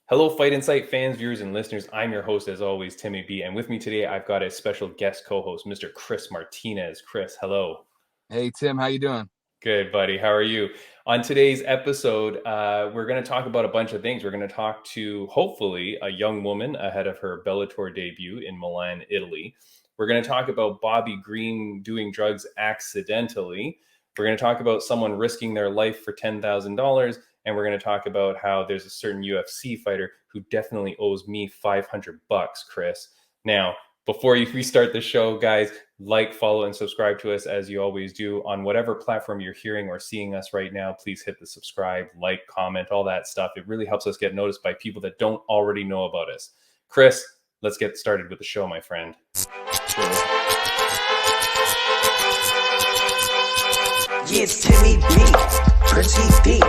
Hello, Fight Insight fans, viewers, and listeners. I'm your host, as always, Timmy B. And with me today, I've got a special guest co-host, Mr. Chris Martinez. Chris, hello. Hey, Tim, how you doing? Good, buddy. How are you? On today's episode, we're going to talk about a bunch of things. We're going to talk to, hopefully, a young woman ahead of her Bellator debut in Milan, Italy. We're going to talk about Bobby Green doing drugs accidentally. We're going to talk about someone risking their life for $10,000. And we're going to talk about how there's a certain UFC fighter who definitely owes me $500, Chris. Now, before we start the show, guys, like, follow, and subscribe to us as you always do on whatever platform you're hearing or seeing us right now. Please hit the subscribe, like, comment, all that stuff. It really helps us get noticed by people that don't already know about us. Chris, let's get started with the show, my friend. Yeah, it's Timmy B, Pretty D,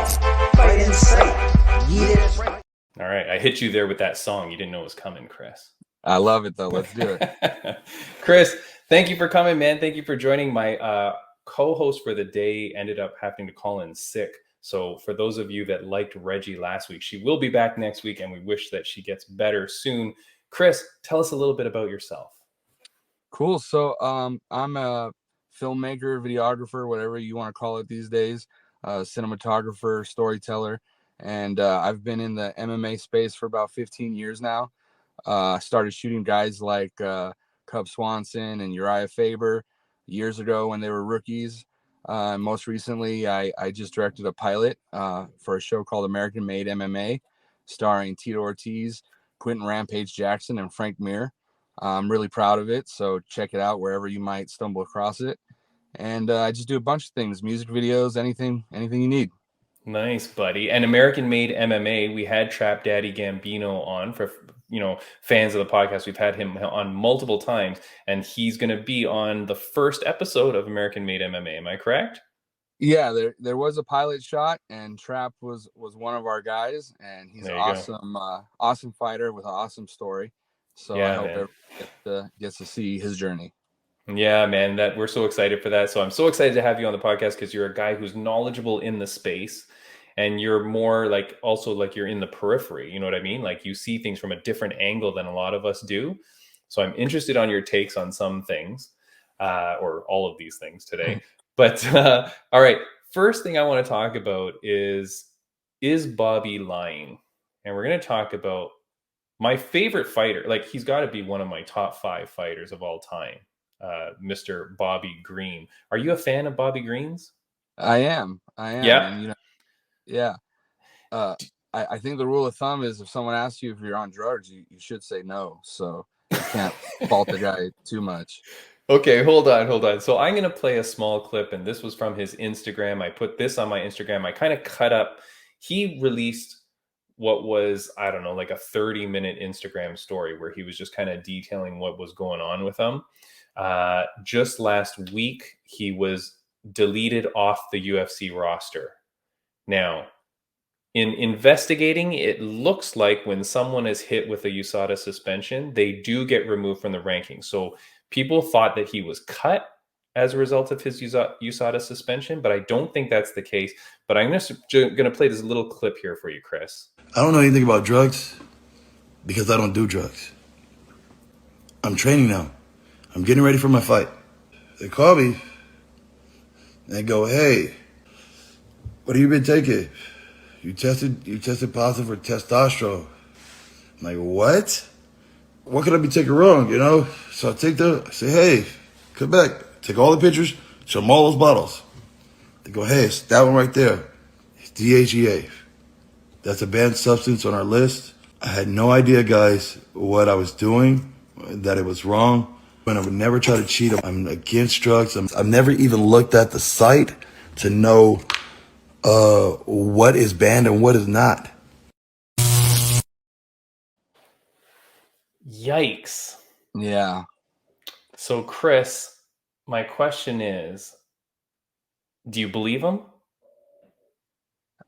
Fight Insight. Yeah, that's right. All right, I hit you there with that song. You didn't know it was coming, Chris. I love it, though. Let's do it. Chris, thank you for coming, man. Thank you for joining. My co-host for the day ended up having to call in sick. So for those of you that liked Reggie last week, she will be back next week, and we wish that she gets better soon. Chris, tell us a little bit about yourself. Cool. So I'm a filmmaker, videographer, whatever you want to call it these days, cinematographer, storyteller. And I've been in the MMA space for about 15 years now. I started shooting guys like Cub Swanson and Uriah Faber years ago when they were rookies. Most recently, I just directed a pilot for a show called American Made MMA, starring Tito Ortiz, Quentin Rampage Jackson, and Frank Mir. I'm really proud of it, so check it out wherever you might stumble across it. And I just do a bunch of things, music videos, anything you need. Nice, buddy. And American Made MMA, we had Trap Daddy Gambino on for, fans of the podcast. We've had him on multiple times, and he's going to be on the first episode of American Made MMA. Am I correct? Yeah, there was a pilot shot, and Trap was one of our guys, and he's awesome, awesome fighter with an awesome story. So yeah, I hope everyone gets to see his journey. Yeah, man, that we're so excited for that. So I'm so excited to have you on the podcast because you're a guy who's knowledgeable in the space, and you're more like also like you're in the periphery. You know what I mean? Like you see things from a different angle than a lot of us do. So I'm interested on your takes on some things, or all of these things today. But all right, first thing I want to talk about is Bobby lying? And we're going to talk about my favorite fighter. Like he's got to be one of my top 5 fighters of all time. Mr. Bobby Green. Are you a fan of Bobby Green's? I am. Yeah. And, yeah. I think the rule of thumb is if someone asks you if you're on drugs, you should say no. So you can't fault the guy too much. Okay, hold on. So I'm going to play a small clip, and this was from his Instagram. I put this on my Instagram. I kind of cut up. He released what was, I don't know, like a 30-minute Instagram story where he was just kind of detailing what was going on with him. Just last week, he was deleted off the UFC roster. Now, in investigating, it looks like when someone is hit with a USADA suspension, they do get removed from the rankings. So people thought that he was cut as a result of his USADA suspension, but I don't think that's the case. But I'm going to play this little clip here for you, Chris. I don't know anything about drugs because I don't do drugs. I'm training now. I'm getting ready for my fight. They call me. They go, hey, what have you been taking? You tested positive for testosterone. I'm like, what? What could I be taking wrong, So I say, hey, come back. Take all the pictures, show them all those bottles. They go, hey, it's that one right there. It's DHEA. That's a banned substance on our list. I had no idea, guys, what I was doing, that it was wrong. And I would never try to cheat. I'm against drugs. I've never even looked at the site to know what is banned and what is not. Yikes. Yeah. So, Chris, my question is, do you believe him?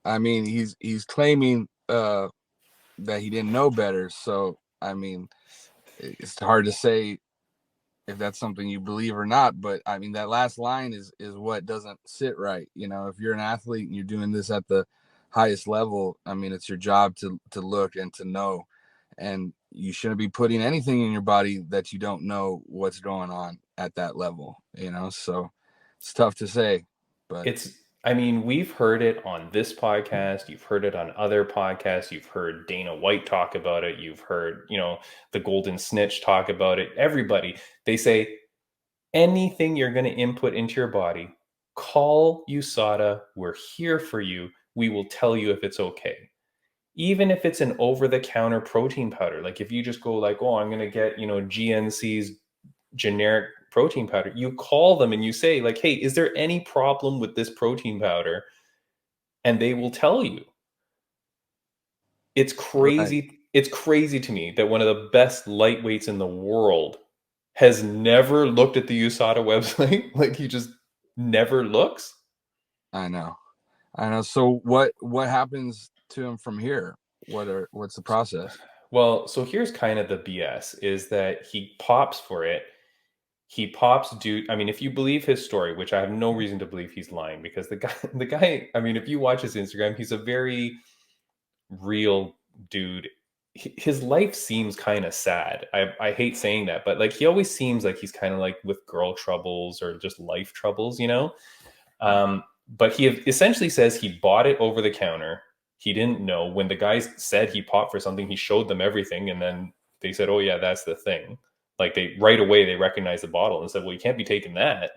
I mean, he's claiming that he didn't know better. So, I mean, it's hard to say if that's something you believe or not. But I mean, that last line is what doesn't sit right. If you're an athlete and you're doing this at the highest level, I mean, it's your job to look and to know, and you shouldn't be putting anything in your body that you don't know what's going on at that level, so it's tough to say, but I mean, we've heard it on this podcast. You've heard it on other podcasts. You've heard Dana White talk about it. You've heard, the Golden Snitch talk about it. Everybody, they say anything you're going to input into your body, call USADA. We're here for you. We will tell you if it's okay. Even if it's an over-the-counter protein powder, like if you just go like, oh, I'm going to get, GNC's generic protein powder, you call them and you say like, hey, is there any problem with this protein powder? And they will tell you. It's right. crazy. It's crazy to me that one of the best lightweights in the world has never looked at the USADA website. Like he just never looks. I know. So what happens to him from here? What's the process? Well, so here's kind of the BS is that he pops for it. He pops dude. I mean, if you believe his story, which I have no reason to believe he's lying, because the guy, I mean, if you watch his Instagram, he's a very real dude. His life seems kind of sad. I hate saying that, but like he always seems like he's kind of like with girl troubles or just life troubles, But he essentially says he bought it over the counter. He didn't know when the guys said he bought for something. He showed them everything, and then they said, "Oh yeah, that's the thing." Like they right away they recognized the bottle and said, "Well, you can't be taking that."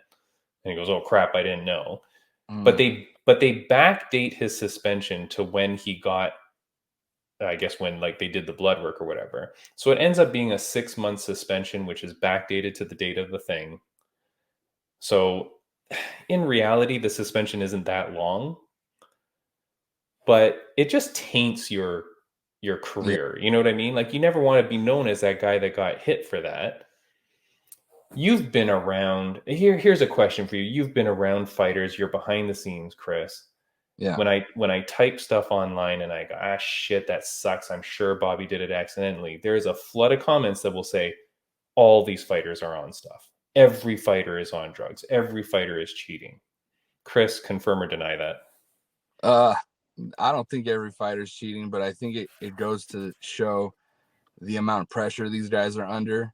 And he goes, "Oh crap, I didn't know." But Mm, they backdate his suspension to when he got, I guess when like they did the blood work or whatever. So it ends up being a 6 month suspension, which is backdated to the date of the thing. So in reality, the suspension isn't that long, but it just taints your yeah, career. You know what I mean? Like you never want to be known as that guy that got hit for that. You've been around here's a question for you. You've been around fighters, you're behind the scenes, Chris. yeah, When I type stuff online and I go, ah shit, that sucks. I'm sure Bobby did it accidentally. There's a flood of comments that will say all these fighters are on stuff. Every fighter is on drugs. Every fighter is cheating. Chris, confirm or deny that? uh I don't think every fighter's cheating, but I think it goes to show the amount of pressure these guys are under,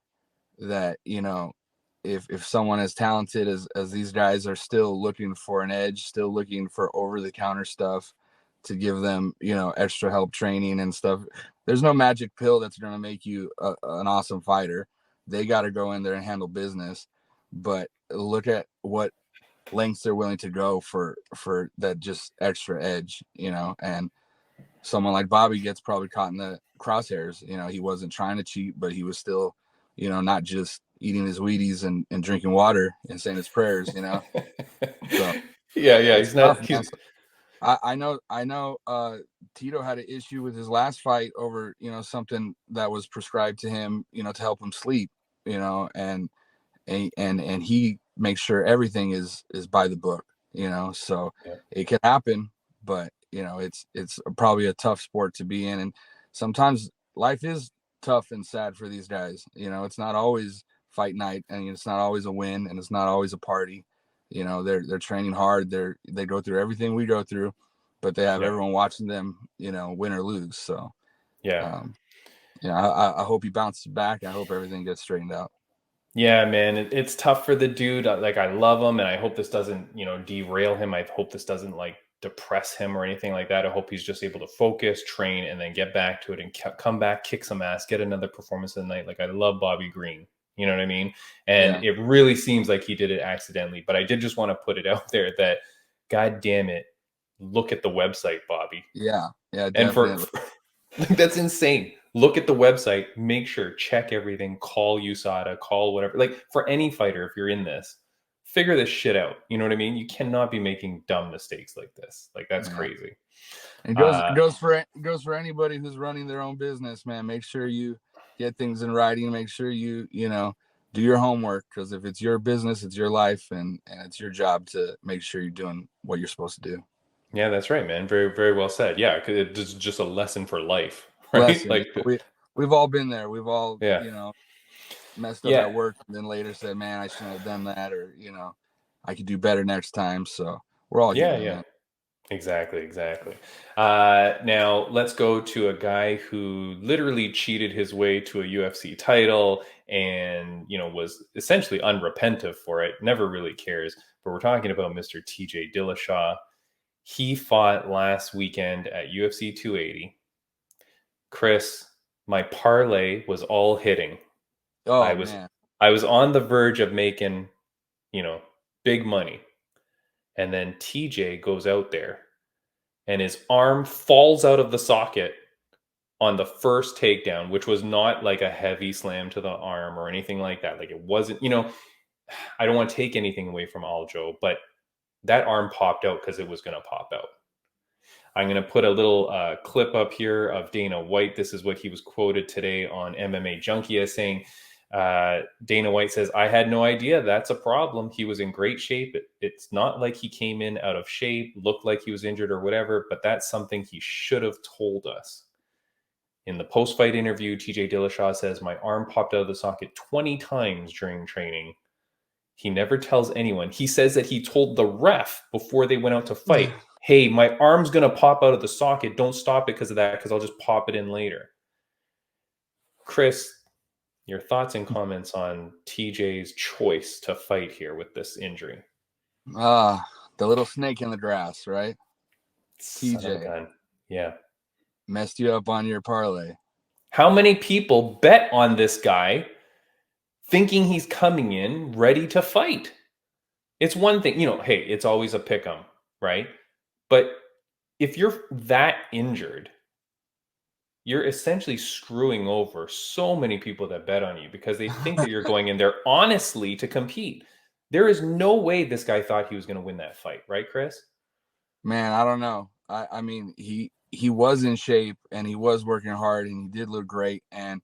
that if someone as talented as these guys are still looking for an edge, still looking for over the counter stuff to give them extra help training and stuff, there's no magic pill that's going to make you an awesome fighter. They got to go in there and handle business, but look at what lengths they're willing to go for that just extra edge, and someone like Bobby gets probably caught in the crosshairs. He wasn't trying to cheat, but he was still, not just eating his Wheaties and drinking water and saying his prayers, So Yeah, it's he's tough, not man. he's So I know Tito had an issue with his last fight over, something that was prescribed to him, to help him sleep, and he makes sure everything is by the book, so yeah, it can happen, but it's probably a tough sport to be in, and sometimes life is tough and sad for these guys. It's not always fight night, and it's not always a win, and it's not always a party. They're training hard, they go through everything we go through, but they have yeah, everyone watching them, win or lose. So yeah. um I hope he bounces back. I hope everything gets straightened out. Yeah, man, it's tough for the dude. Like, I love him, and I hope this doesn't, derail him. I hope this doesn't like depress him or anything like that. I hope he's just able to focus, train, and then get back to it and come back, kick some ass, get another performance of the night. Like, I love Bobby Green. You know what I mean? And Yeah, it really seems like he did it accidentally. But I did just want to put it out there that, God damn it, look at the website, Bobby. yeah, And definitely. like, that's insane. Look at the website, make sure, check everything, call USADA, call whatever. Like for any fighter, if you're in this, figure this shit out. You know what I mean? You cannot be making dumb mistakes like this. Like that's Yeah. crazy. It Uh, goes for anybody who's running their own business, man. Make sure you get things in writing. Make sure you do your homework, because if it's your business, it's your life, and it's your job to make sure you're doing what you're supposed to do. yeah, that's right, man. Very, very well said. Yeah, 'cause it's just a lesson for life, right? Lesson. Like, We've all been there. We've all yeah, messed up yeah, at work, and then later said, "Man, I shouldn't have done that," or I could do better next time. So we're all yeah, human, yeah. man. Exactly. Now let's go to a guy who literally cheated his way to a UFC title and, was essentially unrepentant for it. Never really cares. But we're talking about Mr. TJ Dillashaw. He fought last weekend at UFC 280. Chris, my parlay was all hitting. I Oh was man. I was on the verge of making, big money. And then TJ goes out there and his arm falls out of the socket on the first takedown, which was not like a heavy slam to the arm or anything like that. Like it wasn't, I don't want to take anything away from Aljo, but that arm popped out because it was going to pop out. I'm going to put a little clip up here of Dana White. This is what he was quoted today on MMA Junkie as saying, Dana White says, I had no idea that's a problem. He was in great shape. It's not like he came in out of shape, looked like he was injured or whatever, but that's something he should have told us. In the post-fight interview, TJ Dillashaw says, my arm popped out of the socket 20 times during training. He never tells anyone. He says that he told the ref before they went out to fight, hey, my arm's going to pop out of the socket. Don't stop it because of that, because I'll just pop it in later. Chris, your thoughts and comments on TJ's choice to fight here with this injury? The little snake in the grass, right? Son of a TJ gun. Yeah. messed you up on your parlay. How many people bet on this guy thinking he's coming in ready to fight? It's one thing, hey, it's always a pick 'em, right? But if you're that injured, you're essentially screwing over so many people that bet on you because they think that you're going in there honestly to compete. There is no way this guy thought he was going to win that fight, right, Chris? Man, I don't know. I mean, he was in shape and he was working hard and he did look great. And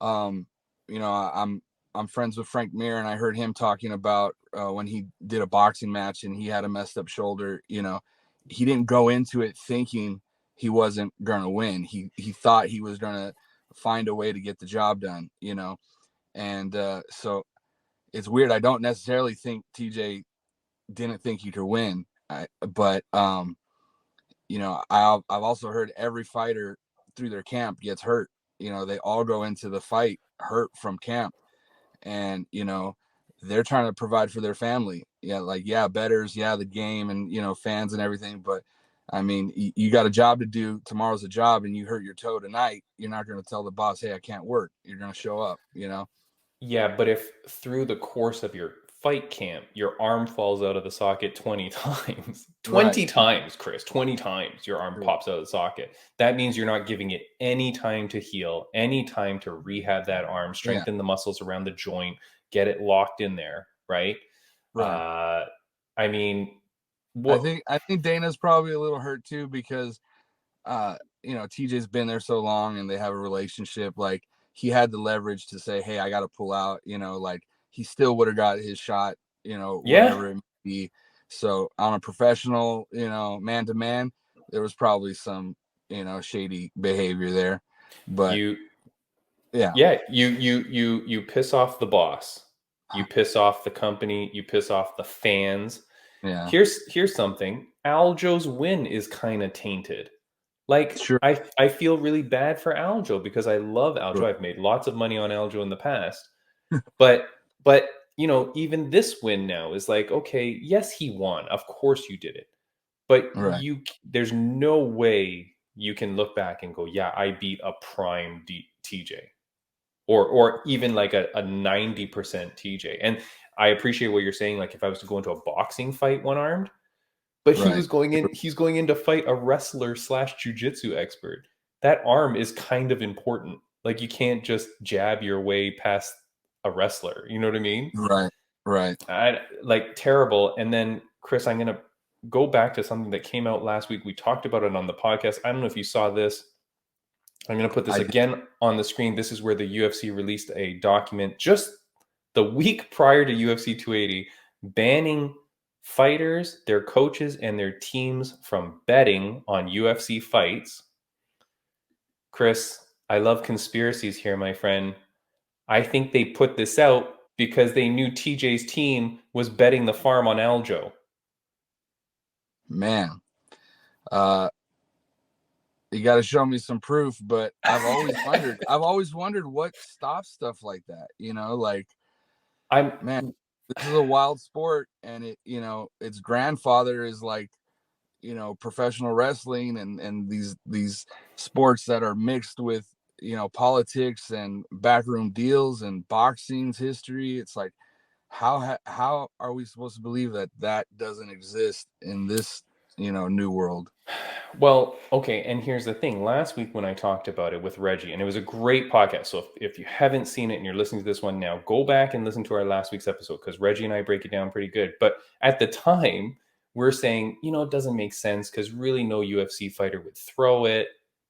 um, I'm friends with Frank Mir, and I heard him talking about when he did a boxing match and he had a messed up shoulder. He didn't go into it thinking he wasn't gonna win. He thought he was gonna find a way to get the job done. And so it's weird. I don't necessarily think TJ didn't think he could win, but I've also heard every fighter through their camp gets hurt. They all go into the fight hurt from camp, and they're trying to provide for their family. Betters, the game, and fans and everything. But I mean, you got a job to do. Tomorrow's a job, and you hurt your toe tonight. You're not going to tell the boss, "Hey, I can't work." You're going to show up. Yeah, but if through the course of your fight camp, your arm falls out of the socket 20 times, 20 Right. times, Chris, 20 times your arm True. pops out of the socket. That means you're not giving it any time to heal, any time to rehab that arm, strengthen the muscles around the joint, get it locked in there, right? Right. I mean, I think Dana's probably a little hurt too because TJ's been there so long and they have a relationship. Like he had the leverage to say, "Hey, I got to pull out." Like he still would have got his shot. yeah, Whatever it may be. So on a professional, man to man, there was probably some shady behavior there. But you yeah, you piss off the boss, you piss off the company, you piss off the fans. yeah, Here's something. Aljo's win is kind of tainted. Like sure, I feel really bad for Aljo because I love Aljo. sure. I've made lots of money on Aljo in the past. But even this win now is like, okay, yes, he won. Of course you did it. But Right, there's no way you can look back and go, yeah, I beat a prime TJ. Or even like a 90% TJ. And I appreciate what you're saying. Like if I was to go into a boxing fight one armed, but right, he's going in to fight a wrestler slash jujitsu expert. That arm is kind of important. Like you can't just jab your way past a wrestler. You know what I mean? right, right. Like terrible. And then Chris, I'm gonna go back to something that came out last week. We talked about it on the podcast. I don't know if you saw this. I'm going to put this I did. again on the screen. This is where the UFC released a document just the week prior to UFC 280 banning fighters, their coaches, and their teams from betting on UFC fights. Chris, I love conspiracies here, my friend. I think they put this out because they knew TJ's team was betting the farm on Aljo. Man. Uh, you got to show me some proof. But I've always wondered what stops stuff like that. Like, I'm man, this is a wild sport, and its grandfather is like, professional wrestling and these sports that are mixed with, politics and backroom deals and boxing's history. It's like, how are we supposed to believe that doesn't exist in this, new world? Well, okay, and here's the thing. Last week when I talked about it with Reggie, and it was a great podcast. So if you haven't seen it and you're listening to this one now, go back and listen to our last week's episode because Reggie and I break it down pretty good. But at the time, we're saying, it doesn't make sense because really no UFC fighter would throw it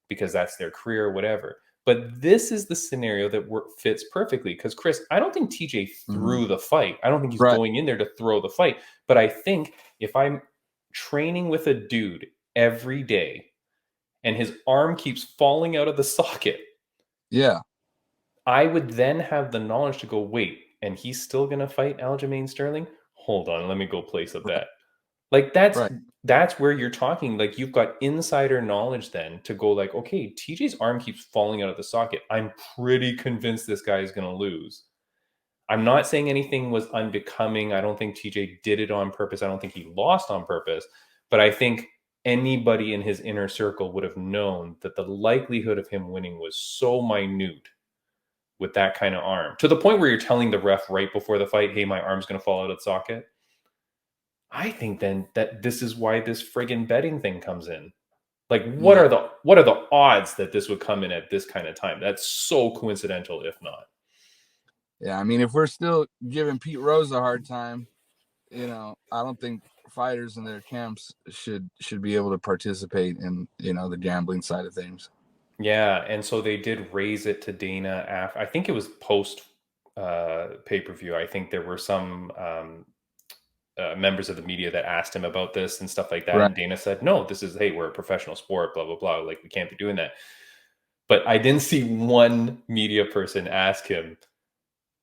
because that's their career or whatever. But this is the scenario that fits perfectly because Chris, I don't think TJ Mhm. threw the fight. I don't think he's Right. going in there to throw the fight. But I think if I'm training with a dude every day and his arm keeps falling out of the socket, Yeah. I would then have the knowledge to go, wait, and he's still going to fight Aljamain Sterling? Hold on, let me go place a Right. bet. Like Right. that's where you're talking. Like you've got insider knowledge then to go like, okay, TJ's arm keeps falling out of the socket. I'm pretty convinced this guy is going to lose. I'm not saying anything was unbecoming. I don't think TJ did it on purpose. I don't think he lost on purpose. But I think anybody in his inner circle would have known that the likelihood of him winning was so minute with that kind of arm to the point where you're telling the ref right before the fight, hey, my arm's going to fall out of the socket. I think then that this is why this friggin' betting thing comes in. Like, what Yeah. are the odds that this would come in at this kind of time? That's so coincidental, if not. Yeah. I mean, if we're still giving Pete Rose a hard time, I don't think fighters in their camps should be able to participate in, the gambling side of things. Yeah, and so they did raise it to Dana after. I think it was post pay-per-view. I think there were some members of the media that asked him about this and stuff like that, Right. and Dana said, "No, this is hey, we're a professional sport, blah blah blah. Like we can't be doing that." But I didn't see one media person ask him,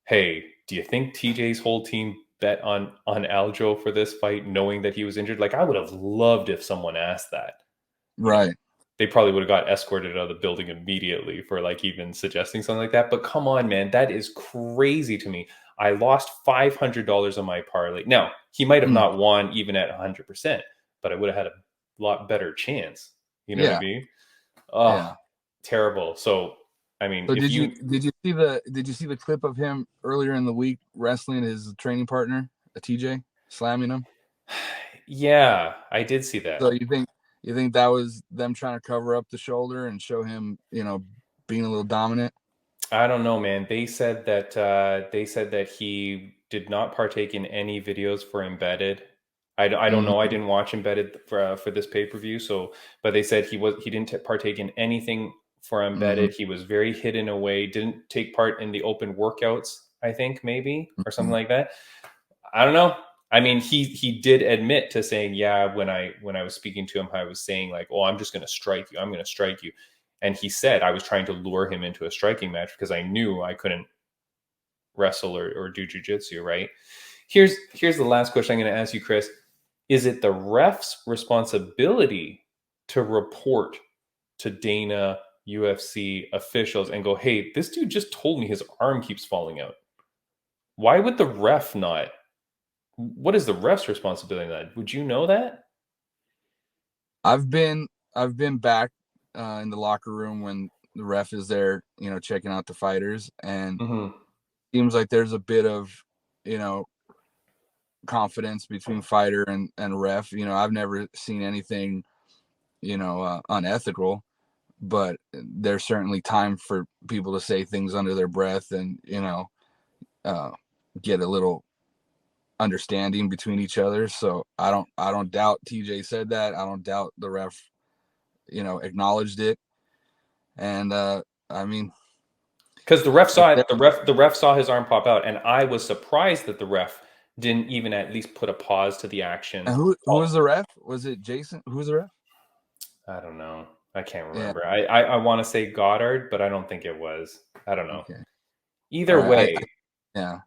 "Hey, do you think TJ's whole team bet on Aljo for this fight, knowing that he was injured?" Like I would have loved if someone asked that. Right. They probably would have got escorted out of the building immediately for like even suggesting something like that. But come on, man, that is crazy to me. I lost $500 on my parlay. Now, he might have Mm. not won even at 100%, but I would have had a lot better chance. You know what I Yeah. mean? Oh, Yeah. terrible. So, I mean, So if you, did you see the clip of him earlier in the week wrestling his training partner, a TJ, slamming him? yeah, I did see that. So you think that was them trying to cover up the shoulder and show him, being a little dominant? I don't know, man. They said that he did not partake in any videos for Embedded. I don't know. I Mm-hmm. didn't watch Embedded for this pay per view. So, but they said he didn't partake in anything for Mm-hmm. Embedded. He was very hidden away. Didn't take part in the open workouts. I think maybe or something Mm-hmm. like that. I don't know. I mean, he did admit to saying, yeah, when I was speaking to him, I was saying like, oh, I'm just going to strike you. I'm going to strike you. And he said I was trying to lure him into a striking match because I knew I couldn't wrestle or do jujitsu, right? Here's the last question I'm going to ask you, Chris. Is it the ref's responsibility to report to Dana, UFC officials and go, hey, this dude just told me his arm keeps falling out? Why would the ref not? What is the ref's responsibility in that? Would you know that? I've been back in the locker room when the ref is there, checking out the fighters, and Mm-hmm. seems like there's a bit of, you know, confidence between fighter and ref. I've never seen anything, unethical, but there's certainly time for people to say things under their breath and, uh, get a little understanding between each other. So I don't doubt TJ said that. I don't doubt the ref, acknowledged it. And I mean, Because the ref if saw it, there, the ref saw his arm pop out, and I was surprised that the ref didn't even at least put a pause to the action. who was Oh, the ref? Was it Jason? Who was the ref? I don't know. I can't Yeah. remember. I want to say Goddard, but I don't think it was. I don't know. Okay. All Either right. way, Yeah.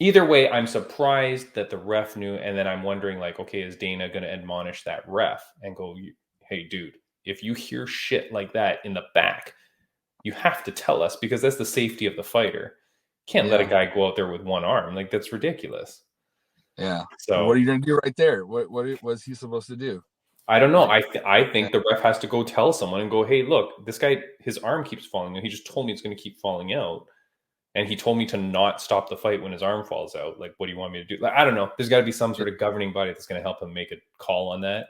either way, I'm surprised that the ref knew, and then I'm wondering, like, okay, is Dana going to admonish that ref and go, hey, dude, if you hear shit like that in the back, you have to tell us, because that's the safety of the fighter. Can't let a Yeah. guy go out there with one arm. Like, that's ridiculous. Yeah. And what So are you going to do right there? What was he supposed to do? I don't know. Like, I yeah, think the ref has to go tell someone and go, hey, look, this guy, his arm keeps falling out. He just told me it's going to keep falling out. And he told me to not stop the fight when his arm falls out. Like, what do you want me to do? Like, I don't know. There's got to be some sort of governing body that's going to help him make a call on that.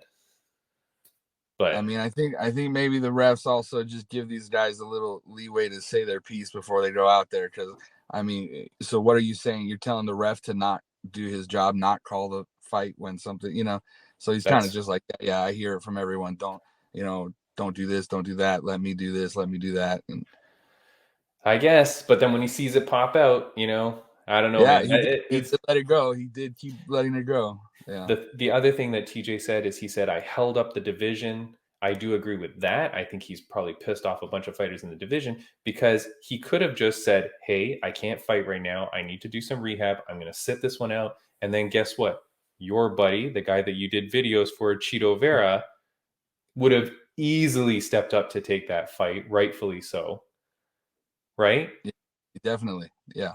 I But mean, I think maybe the refs also just give these guys a little leeway to say their piece before they go out there. Because I mean, so what are you saying? You're telling the ref to not do his job, not call the fight when something, you know? So he's kind of that's, just like, yeah, I hear it from everyone. Don't do this, don't do that. Let me do this, let me do that, and I guess. But then when he sees it pop out, I don't know, yeah, man. he It's did let it go. He did keep letting it go. Yeah, the other thing that TJ said is, he said, I held up the division. I do agree with that. I think he's probably pissed off a bunch of fighters in the division, because he could have just said, hey, I can't fight right now. I need to do some rehab. I'm going to sit this one out. And then guess what? Your buddy, the guy that you did videos for, Cheeto Vera, would have easily stepped up to take that fight, rightfully so. Right? yeah, definitely. Yeah.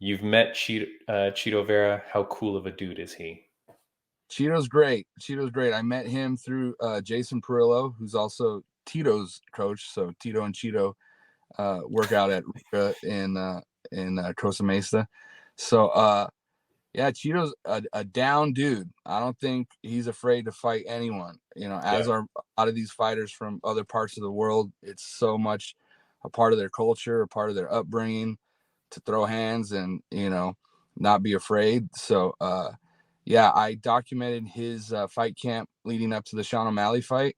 You've met Cheeto Vera. How cool of a dude is he? Cheeto's great. Cheeto's great. I met him through Jason Perillo, who's also Tito's coach. So Tito and Cheeto work out at Ruka in Costa Mesa. So yeah, Cheeto's a down dude. I don't think he's afraid to fight anyone. Yeah. As are a lot of these fighters from other parts of the world. It's so much a part of their culture, a part of their upbringing to throw hands and not be afraid. So yeah, I documented his fight camp leading up to the Sean O'Malley fight,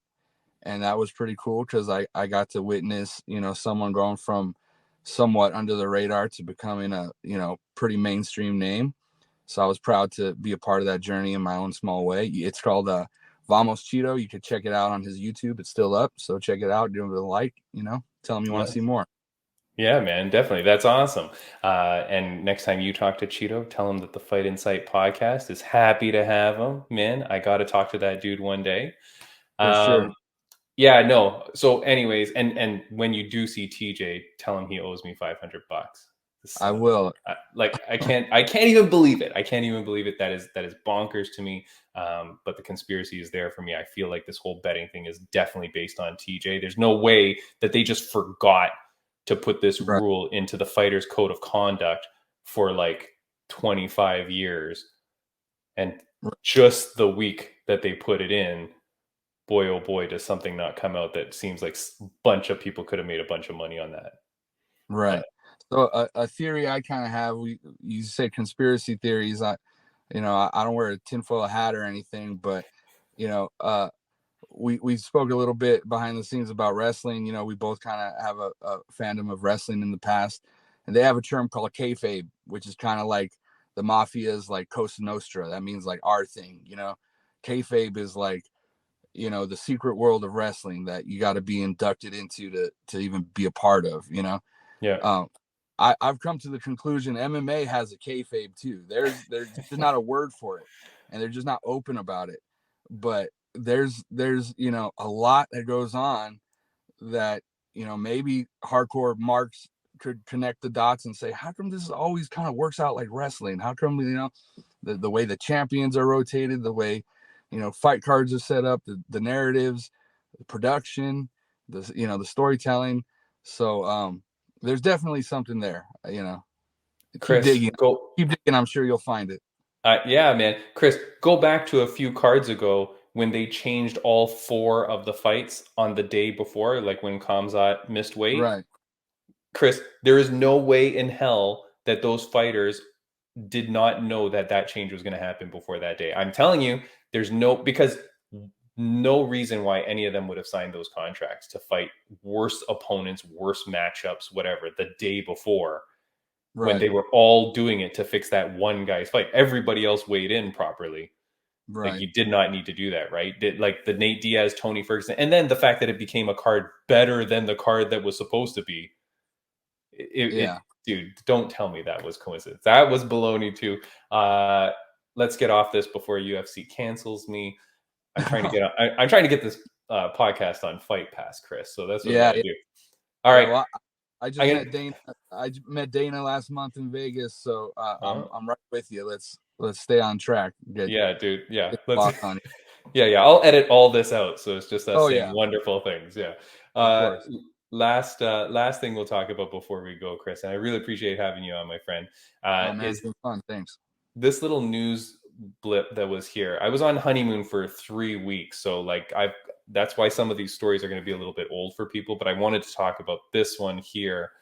and that was pretty cool because I got to witness someone going from somewhat under the radar to becoming a pretty mainstream name. So I was proud to be a part of that journey in my own small way. It's called Vamos Cheeto. You could check it out on his YouTube. It's still up, so check it out. Give it a like. Tell him you want to see more. Yeah, man, definitely. That's awesome. And next time you talk to Cheeto, tell him that the Fight Insight podcast is happy to have him. Man, I got to talk to that dude one day. For sure. Yeah, no. So, anyways, and when you do see TJ, tell him he owes me $500. I will. I can't even believe it. I can't even believe it. That is bonkers to me. But the conspiracy is there for me. I feel like this whole betting thing is definitely based on TJ. There's no way that they just forgot to put this Right. rule into the fighters code of conduct for like 25 years. And just the week that they put it in, boy, oh boy, does something not come out that seems like a bunch of people could have made a bunch of money on that. Right. So a theory I kind of have, you say conspiracy theories. I don't wear a tinfoil hat or anything, but we spoke a little bit behind the scenes about wrestling. We both kind of have a fandom of wrestling in the past, and they have a term called kayfabe, which is kind of like the mafia's like Cosa Nostra. That means like our thing. Kayfabe is like the secret world of wrestling that you got to be inducted into to even be a part of. Yeah. I've come to the conclusion MMA has a kayfabe too. There's just not a word for it, and they're just not open about it. But there's a lot that goes on that maybe hardcore marks could connect the dots and say, how come this always kind of works out like wrestling? How come the way the champions are rotated, the way fight cards are set up, the narratives, the production, the storytelling. So there's definitely something there. Keep Chris, digging. go. Keep digging. I'm sure you'll find it. Yeah, man. Chris, go back to a few cards ago when they changed all 4 of the fights on the day before, like when Kamzat missed weight. Right. Chris, there is no way in hell that those fighters did not know that change was going to happen before that day. I'm telling you, because no reason why any of them would have signed those contracts to fight worse opponents, worse matchups, whatever, the day before. When Right. they were all doing it to fix that one guy's fight. Everybody else weighed in properly. Like, Right. you did not need to do that, right? Like the Nate Diaz, Tony Ferguson, and then the fact that it became a card better than the card that was supposed to be. Yeah. Dude, don't tell me that was coincidence. That was baloney too. Let's get off this before UFC cancels me. I'm trying to get podcast on Fight Pass, Chris. So that's what we Yeah, got to do. All yeah. right. Well, I just I met get. Dana. Met Dana last month in Vegas, so Oh, I'm right with you. Let's stay on track. yeah, dude. Yeah. Get Let's. lock on you. Yeah. I'll edit all this out, so it's just us Oh saying yeah, wonderful things. Yeah. of Uh, course. last thing we'll talk about before we go, Chris, and I really appreciate having you on, my friend. Oh man, it's Is been fun. Thanks. this little news blip that was here. I was on honeymoon for 3 weeks, so like I've that's why some of these stories are going to be a little bit old for people, but I wanted to talk about this one here.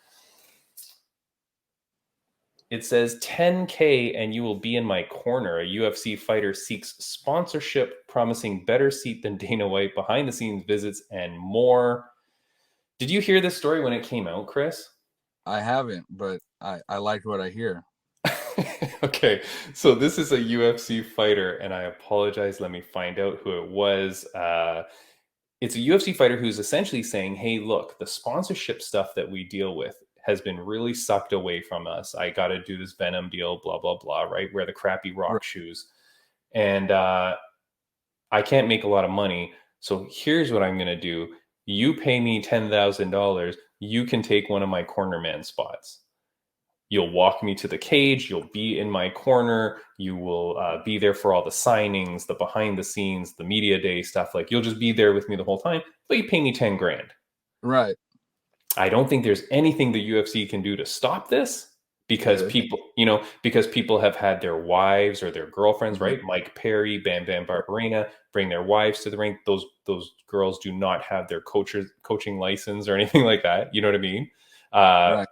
It says 10K and you will be in my corner. A UFC fighter seeks sponsorship, promising better seat than Dana White, behind the scenes visits, and more. Did you hear this story when it came out, Chris? I haven't, but I like what I hear. Okay, so this is a UFC fighter, and I apologize. Let me find out who it was. It's a UFC fighter who's essentially saying, hey, look, the sponsorship stuff that we deal with has been really sucked away from us. I got to do this Venom deal, blah, blah, blah, right? Wear the crappy rock shoes. And I can't make a lot of money. So here's what I'm going to do. You pay me $10,000. You can take one of my cornerman spots. You'll walk me to the cage. You'll be in my corner. You will be there for all the signings, the behind the scenes, the media day stuff. Like you'll just be there with me the whole time, but you pay me 10 grand. Right. I don't think there's anything the UFC can do to stop this because Good. people have had their wives or their girlfriends, Mhm. right? Mike Perry, Bam Bam Barberena, bring their wives to the ring. Those girls do not have their coaching license or anything like that. You know what I mean? Right.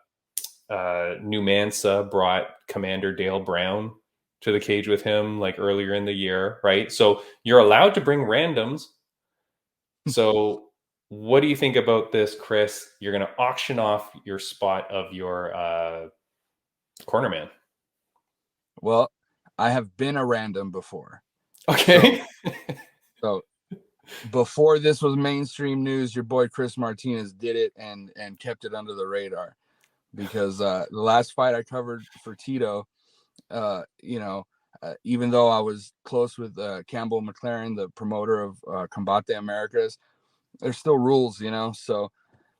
Numansa brought Commander Dale Brown to the cage with him like earlier in the year, right? So you're allowed to bring randoms. So what do you think about this, Chris? You're going to auction off your spot of your cornerman. Well, I have been a random before. Okay. So before this was mainstream news, your boy Chris Martinez did it and kept it under the radar, because the last fight I covered for Tito, even though I was close with Campbell McLaren, the promoter of Combate Americas, there's still rules, so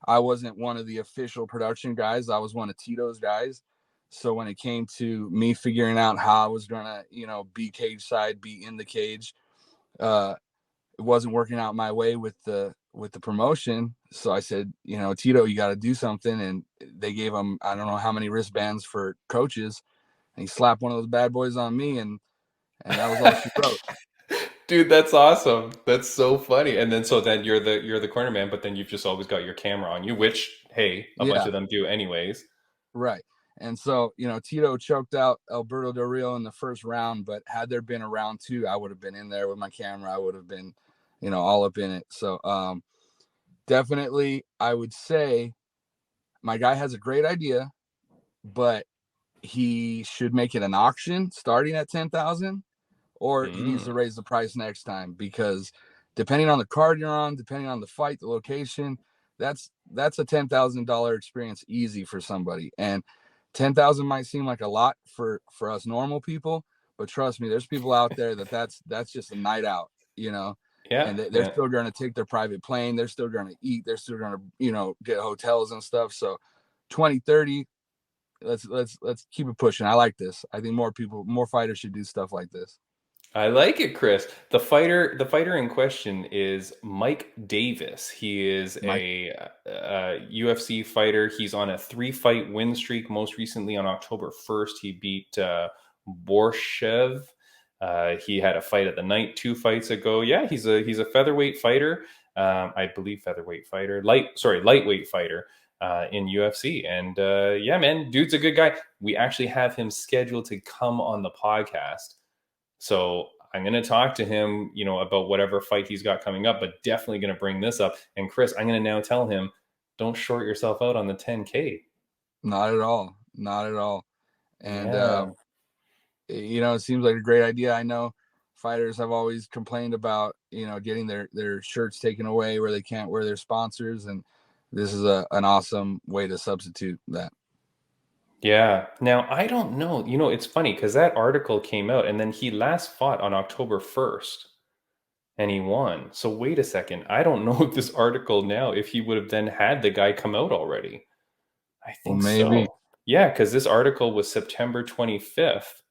I wasn't one of the official production guys. I was one of Tito's guys. So when it came to me figuring out how I was gonna, be cage side, be in the cage, it wasn't working out my way with the promotion. So I said, Tito, you got to do something. And they gave him, I don't know how many wristbands for coaches, and he slapped one of those bad boys on me, and that was all she wrote. Dude, that's awesome. That's so funny. And then you're the corner man, but then you've just always got your camera on you, which hey, a bunch Yeah, of them do anyways. right. And so, Tito choked out Alberto Del Rio in the first round, but had there been a round two, I would have been in there with my camera. I would have been, all up in it. So definitely I would say my guy has a great idea, but he should make it an auction starting at 10,000, or he needs to raise the price next time, because depending on the card you're on, depending on the fight, the location, that's a $10,000 experience easy for somebody. And 10,000 might seem like a lot for us normal people, but trust me, there's people out there that's just a night out, Yeah. and they're Yeah. still going to take their private plane. They're still going to eat. They're still going to, get hotels and stuff. So 20, 30, let's keep it pushing. I like this. I think more fighters should do stuff like this. I like it, Chris. The fighter in question is Mike Davis. He is Mike. a UFC fighter. He's on a 3-fight win streak. Most recently on October 1st, he beat Borshev. He had a fight at the night 2 fights ago. Yeah, he's a featherweight fighter. I believe featherweight fighter, lightweight fighter in UFC. And yeah, man, dude's a good guy. We actually have him scheduled to come on the podcast. So I'm going to talk to him, about whatever fight he's got coming up, but definitely going to bring this up. And Chris, I'm going to now tell him, don't short yourself out on the 10K. Not at all. Not at all. And, Yeah. it seems like a great idea. I know fighters have always complained about, getting their shirts taken away where they can't wear their sponsors. And this is an awesome way to substitute that. Yeah. Now, I don't know. It's funny because that article came out and then he last fought on October 1st. and he won. So wait a second. I don't know if this article now, if he would have then had the guy come out already. I Well, think maybe. so. Yeah, because this article was September 25th.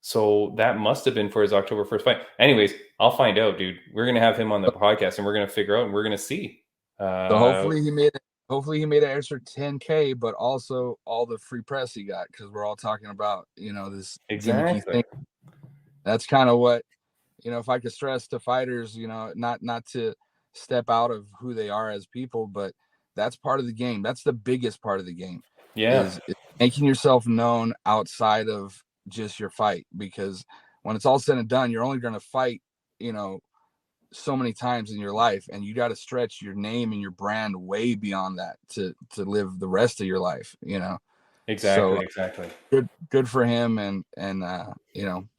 So that must have been for his October 1st fight. Anyways, I'll find out, dude. We're going to have him on the podcast and we're going to figure out and we're going to see. So hopefully he made an extra 10K, but also all the free press he got, because we're all talking about, this gimmicky Exactly. thing. That's kind of what, if I could stress to fighters, not to step out of who they are as people, but that's part of the game. That's the biggest part of the game. Yeah. Is making yourself known outside of just your fight, because when it's all said and done, you're only going to fight, so many times in your life, and you got to stretch your name and your brand way beyond that to live the rest of your life. So Exactly. good for him, and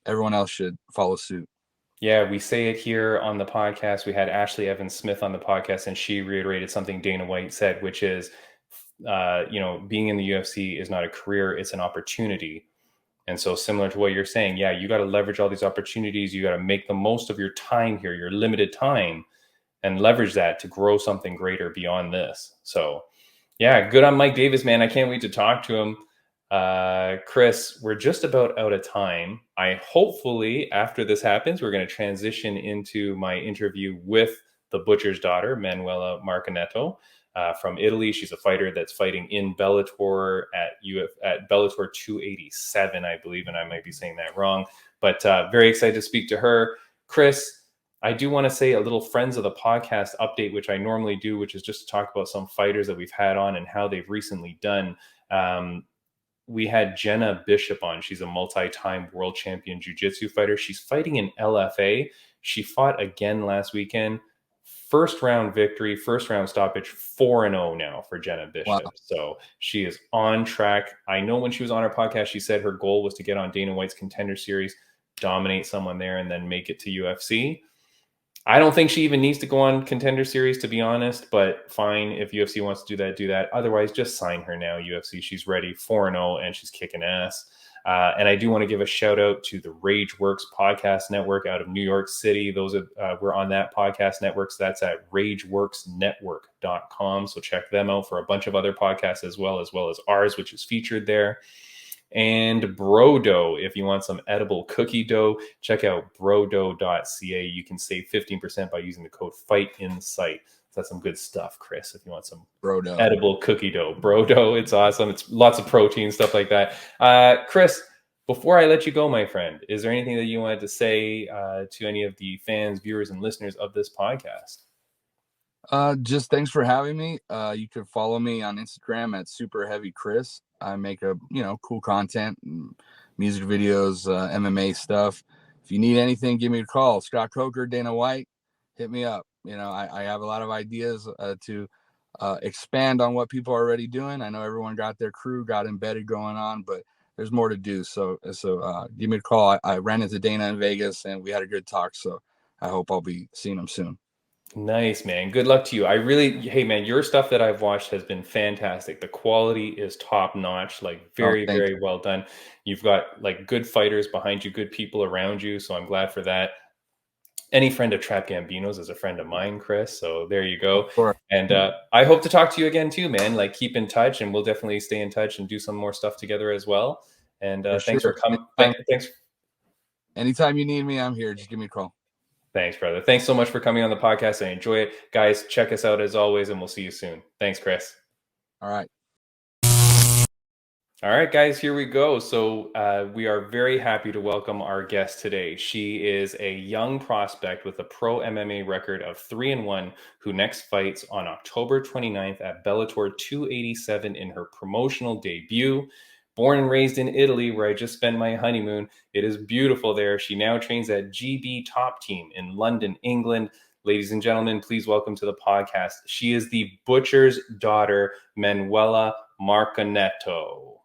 everyone else should follow suit. Yeah, we say it here on the podcast. We had Ashley Evans Smith on the podcast, and she reiterated something Dana White said, which is, being in the UFC is not a career; it's an opportunity. And so, similar to what you're saying, yeah, you got to leverage all these opportunities. You got to make the most of your time here, your limited time, and leverage that to grow something greater beyond this. So, yeah, good on Mike Davis, man. I can't wait to talk to him. Chris, we're just about out of time. Hopefully after this happens, we're going to transition into my interview with the butcher's daughter, Manuela Marconetto, from Italy. She's a fighter that's fighting in Bellator at Bellator 287, I believe, and I might be saying that wrong, but very excited to speak to her. Chris, I do want to say a little friends of the podcast update, which I normally do, which is just to talk about some fighters that we've had on and how they've recently done. We had Jenna Bishop on. She's a multi-time world champion jiu-jitsu fighter. She's fighting in LFA. She fought again last weekend. First round victory, first round stoppage, 4-0 now for Jenna Bishop. Wow. So she is on track. I know when she was on our podcast, she said her goal was to get on Dana White's Contender Series, dominate someone there, and then make it to UFC. I don't think she even needs to go on Contender Series, to be honest, but fine. If UFC wants to do that, do that. Otherwise, just sign her now, UFC. She's ready, 4-0, and she's kicking ass. And I do want to give a shout out to the RageWorks podcast network out of New York City. Those we're on that podcast network. So that's at rageworksnetwork.com. So check them out for a bunch of other podcasts as well as ours, which is featured there. And Brodo, if you want some edible cookie dough, check out brodo.ca. You can save 15% by using the code FIGHTINSIGHT. So that's some good stuff, Chris, if you want some Brodo. edible cookie dough. Brodo, it's awesome. It's lots of protein, stuff like that. Chris, before I let you go, my friend, is there anything that you wanted to say to any of the fans, viewers, and listeners of this podcast? Just thanks for having me. You can follow me on Instagram at Super Heavy Chris. I make cool content, music videos, MMA stuff. If you need anything, give me a call. Scott Coker, Dana White, hit me up. I have a lot of ideas to expand on what people are already doing. I know everyone got their crew, got embedded going on, but there's more to do. So give me a call. I ran into Dana in Vegas and we had a good talk. So I hope I'll be seeing him soon. Nice, man. Good luck to you. Hey, man, your stuff that I've watched has been fantastic. The quality is top notch, like very, very well done. You've got like good fighters behind you, good people around you. So I'm glad for that. Any friend of Trap Gambino's is a friend of mine, Chris. So there you go. And I hope to talk to you again too, man. Like keep in touch, and we'll definitely stay in touch and do some more stuff together as well. And thanks for coming. Thanks. Anytime you need me, I'm here. Just give me a call. Thanks, brother. Thanks so much for coming on the podcast. I enjoy it. Guys, check us out as always, and we'll see you soon. Thanks, Chris. All right. All right, guys, here we go. So we are very happy to welcome our guest today. She is a young prospect with a pro MMA record of 3-1 who next fights on October 29th at Bellator 287 in her promotional debut. Born and raised in Italy, where I just spent my honeymoon. It is beautiful there. She now trains at GB Top Team in London, England. Ladies and gentlemen, please welcome to the podcast. She is the butcher's daughter, Manuela Marconetto.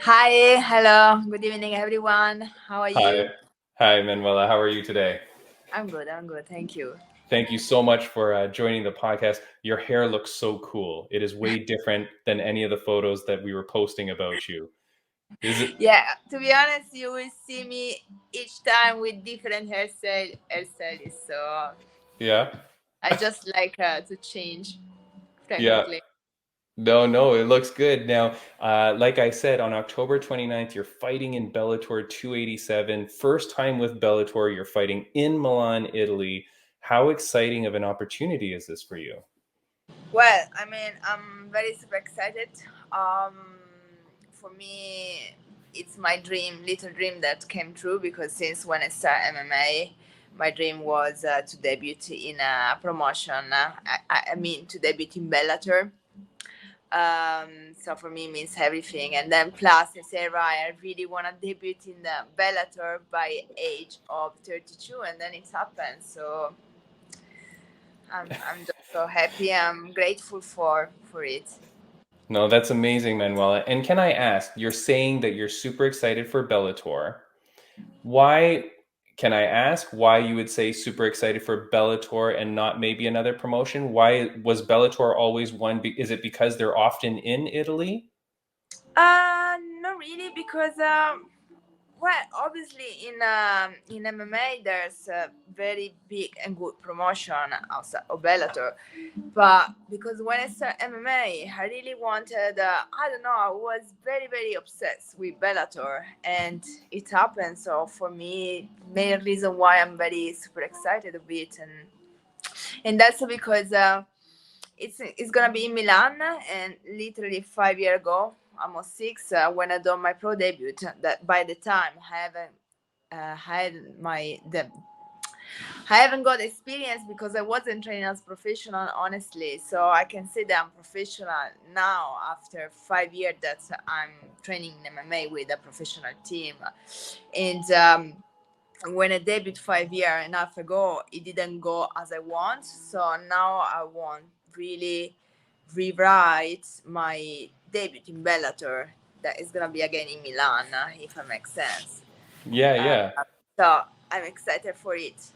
Hi, hello, good evening, everyone. How are you? Hi, Manuela. How are you today? I'm good. Thank you. Thank you so much for joining the podcast. Your hair looks so cool. It is way different than any of the photos that we were posting about you. Is it? Yeah, to be honest, you will see me each time with different hairstylists. So Yeah. I just like to change Yeah. frequently. No, no, it looks good. Now, like I said, on October 29th, you're fighting in Bellator 287. First time with Bellator, you're fighting in Milan, Italy. How exciting of an opportunity is this for you? Well, I mean, I'm very super excited. Um, for me, it's my dream, little dream that came true because since when I started MMA, my dream was to debut in a promotion. I mean, to debut in Bellator. So for me, it means everything. And then plus, I say, right, I really want to debut in the Bellator by age of 32, and then it happened. So I'm just so happy. I'm grateful for it. No, that's amazing, Manuela. And can I ask, you're saying that you're super excited for Bellator. Why, can I ask why you would say super excited for Bellator and not maybe another promotion? Why was Bellator always one? Is it because they're often in Italy? Not really, because well, obviously in MMA there's a very big and good promotion outside of Bellator, but because when I started MMA, I really wanted. I don't know. I was very obsessed with Bellator, and it happened. So for me, main reason why I'm very super excited of it, and that's because. It's gonna be in Milan, and literally 5 years ago, almost six, when I done my pro debut. That by the time I haven't had I haven't got experience because I wasn't trained as professional, honestly. So I can say that I'm professional now after 5 years that I'm training in MMA with a professional team, and. When I debuted 5 years and a half ago, it didn't go as I want. So now I want really rewrite my debut in Bellator. That is gonna be again in Milan, if it makes sense. Yeah, Uh, yeah. so I'm excited for it.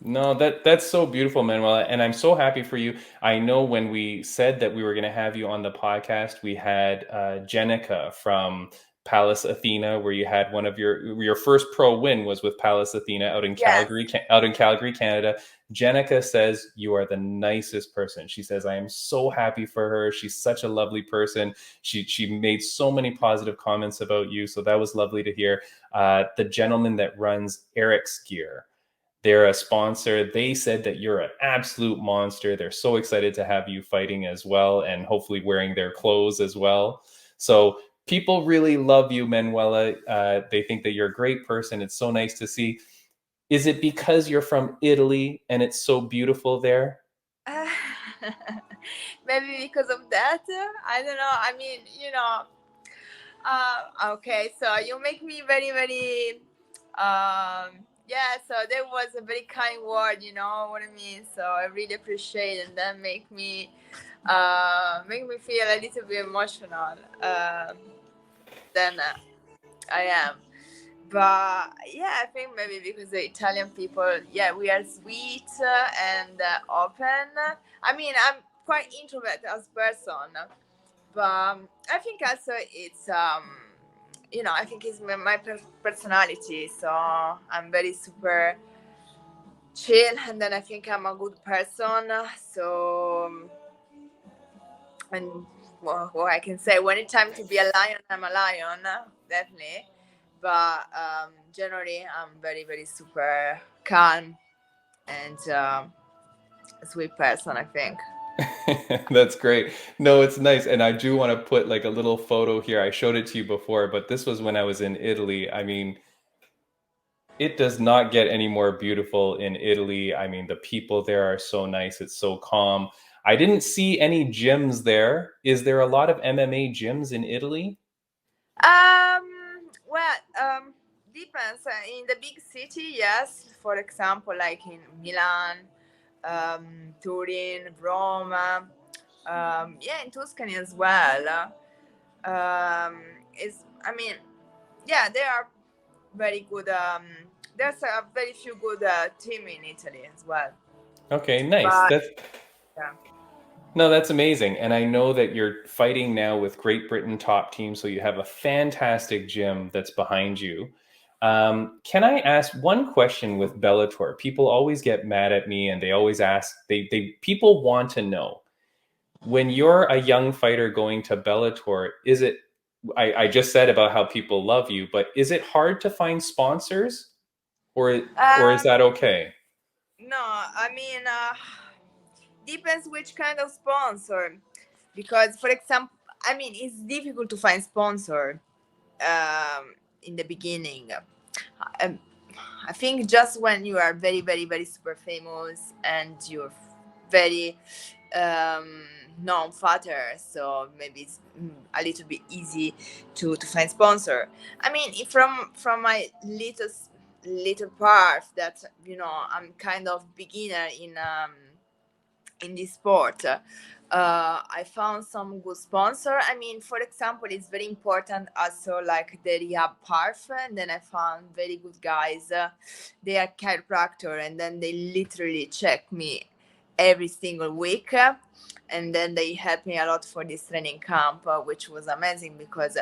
No, that's so beautiful, Manuela, and I'm so happy for you. I know when we said that we were going to have you on the podcast, we had Jenica from Palace Athena, where you had one of your first pro win was with Palace Athena Yes. Out in Calgary, Canada. Jenica says you are the nicest person. She says I am so happy for her. She's such a lovely person. She made so many positive comments about you, so that was lovely to hear. The gentleman that runs Eric's Gear. They're a sponsor. They said that you're an absolute monster. They're so excited to have you fighting as well and hopefully wearing their clothes as well. So people really love you, Manuela. They think that you're a great person. It's so nice to see. Is it because you're from Italy and it's so beautiful there? Maybe because of that. I don't know. I mean, okay, so you make me very yeah, so there was a very kind word, you know what I mean? So I really appreciate it, and that make me feel a little bit emotional than I am. But yeah, I think maybe because the Italian people, yeah, we are sweet and open. I mean, I'm quite introvert as person, but I think also it's I think it's my personality. So I'm very super chill, and then I think I'm a good person. So and what I can say, when it's time to be a lion, I'm a lion, definitely. But generally, I'm very super calm and a sweet person, I think. That's great. No, it's nice. And I do want to put like a little photo here. I showed it to you before, but this was when I was in Italy. I mean, it does not get any more beautiful in Italy. I mean, the people there are so nice. It's so calm. I didn't see any gyms there. Is there a lot of MMA gyms in Italy? Well, depends. In the big city, yes. For example, like in Milan, Turin, Rome, yeah, in Tuscany as well. Is I mean, yeah, they are very good. There's a very few good team in Italy as well. Okay, nice. But That's yeah. No, that's amazing. And I know that you're fighting now with Great Britain top team, so you have a fantastic gym that's behind you. Can I ask one question with Bellator? People always get mad at me and they always ask, they people want to know when you're a young fighter going to Bellator, is it I just said about how people love you, but is it hard to find sponsors or is Um, that okay? no, I mean, depends which kind of sponsor. Because, for example, I mean, it's difficult to find sponsor in the beginning. Um, I think just when you are very, very, very super famous and you're very um, known fighter, so maybe it's a little bit easy to find sponsor. I mean, from my little part that I'm kind of beginner in this sport. I found some good sponsor. I mean, for example, it's very important also like the rehab part. And then I found very good guys. They are chiropractor, and then they literally check me every single week. And then they helped me a lot for this training camp, which was amazing because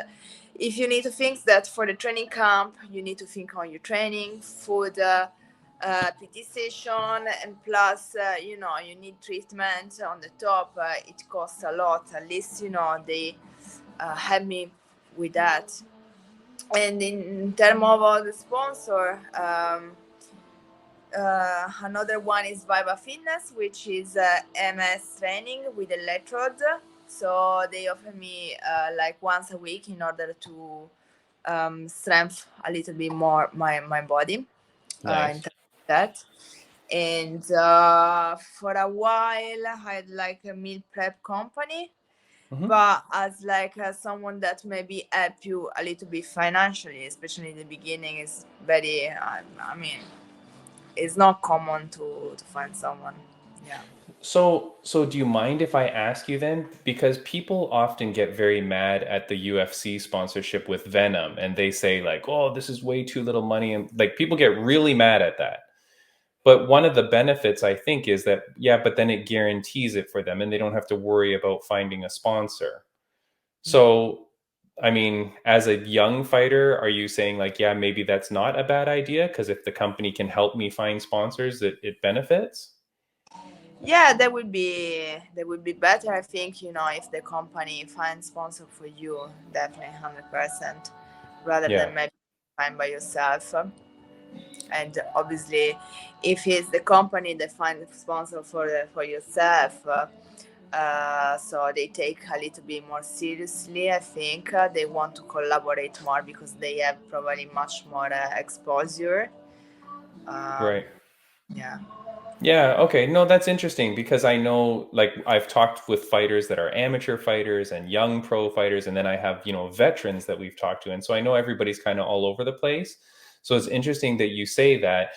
if you need to think that for the training camp, you need to think on your training, food, PT session, and plus, you need treatment on the top. It costs a lot. At least, they help me with that. And in terms of the sponsor, another one is Viva Fitness, which is MS training with electrode. So they offer me like once a week in order to strengthen a little bit more my body in Nice. terms of that. And for a while, I had like a meal prep company, Mhm. but as like someone that maybe help you a little bit financially, especially in the beginning, is very. I mean, it's not common to find someone. Yeah. So do you mind if I ask you then? Because people often get very mad at the UFC sponsorship with Venom and they say like, "Oh, this is way too little money." And like people get really mad at that. But one of the benefits I think is that yeah, but then it guarantees it for them and they don't have to worry about finding a sponsor. So I mean, as a young fighter, are you saying like, yeah, maybe that's not a bad idea because if the company can help me find sponsors, it benefits? Yeah, that would be better. I think if the company finds sponsor for you, definitely 100%, rather Yeah. than maybe find by yourself. And obviously, if it's the company that finds sponsor for yourself, so they take a little bit more seriously. I think they want to collaborate more because they have probably much more exposure. Um, Right. yeah. Yeah, okay. No, that's interesting because I know like I've talked with fighters that are amateur fighters and young pro fighters and then I have, veterans that we've talked to and so I know everybody's kind of all over the place. So it's interesting that you say that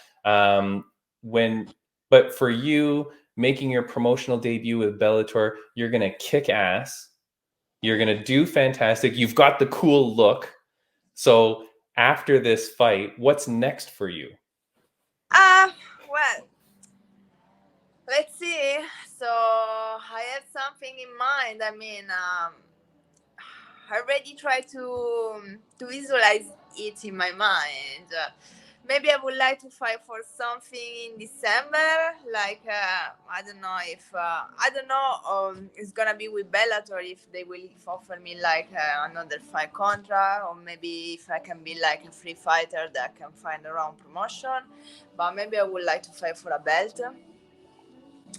when but for you making your promotional debut with Bellator, you're going to kick ass. You're going to do fantastic. You've got the cool look. So after this fight, what's next for you? Well, let's see. So I have something in mind. I mean, I already try to visualize it in my mind. Maybe I would like to fight for something in December. Like I don't know if I don't know it's gonna be with Bellator if they will offer me like another fight contract, or maybe if I can be like a free fighter that can find their own promotion. But maybe I would like to fight for a belt. Uh,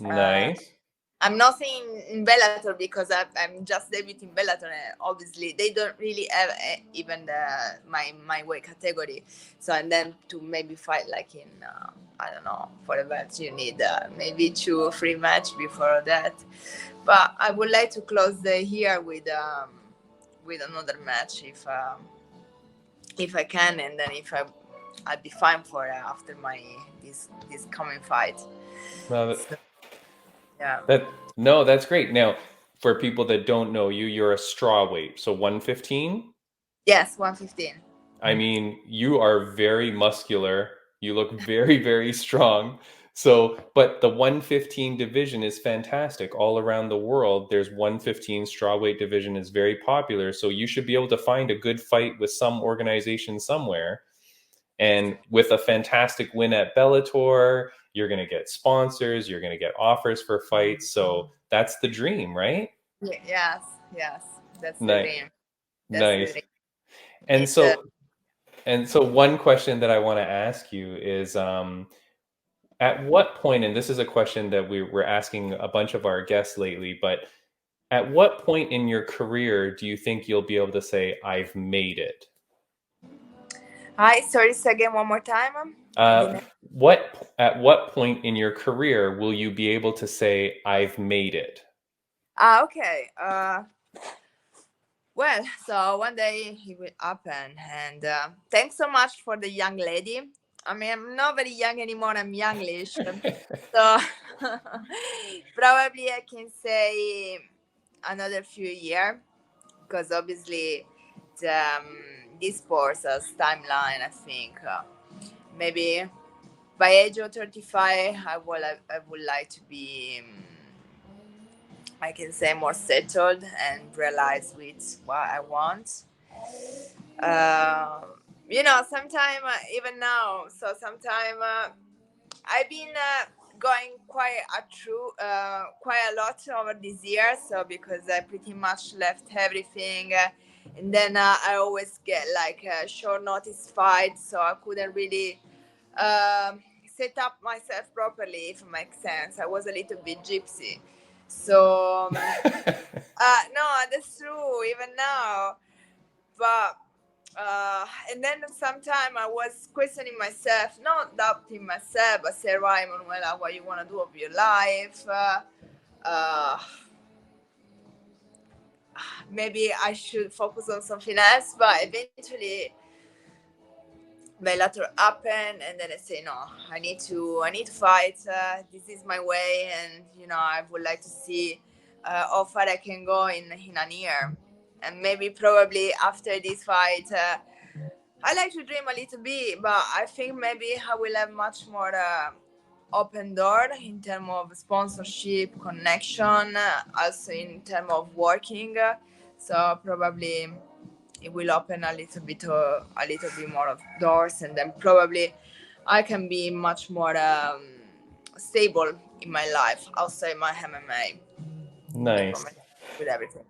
Nice. I'm not saying in Bellator because I'm just debuting Bellator. And obviously, they don't really have even my weight category. So, and then to maybe fight like in I don't know, for a belt you need maybe 2 or 3 match before that. But I would like to close the year with another match if I can, and then if I'd be fine for after my this coming fight. Well, So, yeah. no, that's great. Now, for people that don't know you, you're a straw weight, so 115. Yes, 115. I mean, you are very muscular. You look very, very strong. So, but the 115 division is fantastic all around the world. There's 115 strawweight division is very popular. So you should be able to find a good fight with some organization somewhere. And with a fantastic win at Bellator, you're going to get sponsors, you're going to get offers for fights. So that's the dream, right? Yes, yes, that's the Nice. dream. That's the Nice. dream. And It, so one question that I want to ask you is at what point, and this is a question that we're asking a bunch of our guests lately, but at what point in your career do you think you'll be able to say, I've made it? Hi, sorry, say again one more time. At what point in your career will you be able to say, I've made it? Okay. Well, so one day it will happen, and thanks so much for the young lady. I mean, I'm not very young anymore. I'm younglish, so probably I can say another few years, because obviously this sports has timeline. I think maybe by age of 35, I would like to be. I can say more settled and realize with what I want. Uh, sometime even now. So sometime I've been going quite a lot over this year. So because I pretty much left everything, and then I always get like a short notice fight, so I couldn't really set up myself properly, if it makes sense. I was a little bit gypsy. So no, that's true. Even now, but and then sometime I was questioning myself, not doubting myself, but say, right, Manuela, what you want to do of your life? Uh, Maybe I should focus on something else. But eventually, Bellator happened, and then I say, no, I need to fight. This is my way, and I would like to see how far I can go in a year, and maybe probably after this fight. I like to dream a little bit, but I think maybe I will have much more open door in terms of sponsorship, connection, also in terms of working. So probably it will open a little bit more of doors, and then probably I can be much more stable in my life outside my MMA. Nice. With everything.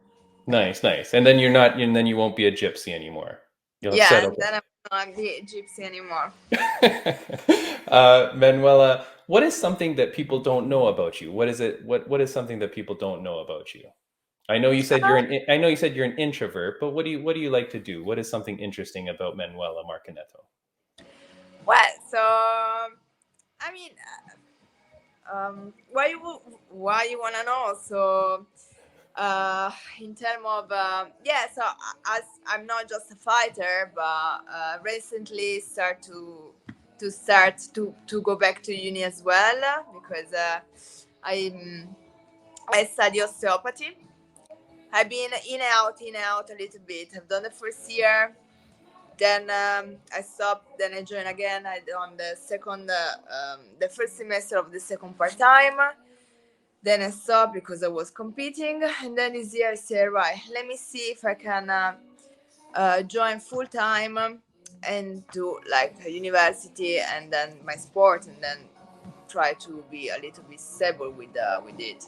Nice, nice. And then you won't be a gypsy anymore. You'll have Yeah, settled and then I'm not the gypsy anymore. Manuela, what is something that people don't know about you? What is it? What is something that people don't know about you? I know you said you're an introvert, but what do you like to do? What is something interesting about Manuela Marconetto? Well, so I mean, why you wanna know? So, in terms of yeah, so as I'm not just a fighter, but recently start to go back to uni as well, because I I study osteopathy. I've been in and out a little bit. I've done the first year, then I stopped. Then I joined again. I done the first semester of the second part time. Then I stopped because I was competing, and then this year I said, right, let me see if I can join full time and do like a university and then my sport, and then try to be a little bit stable with it.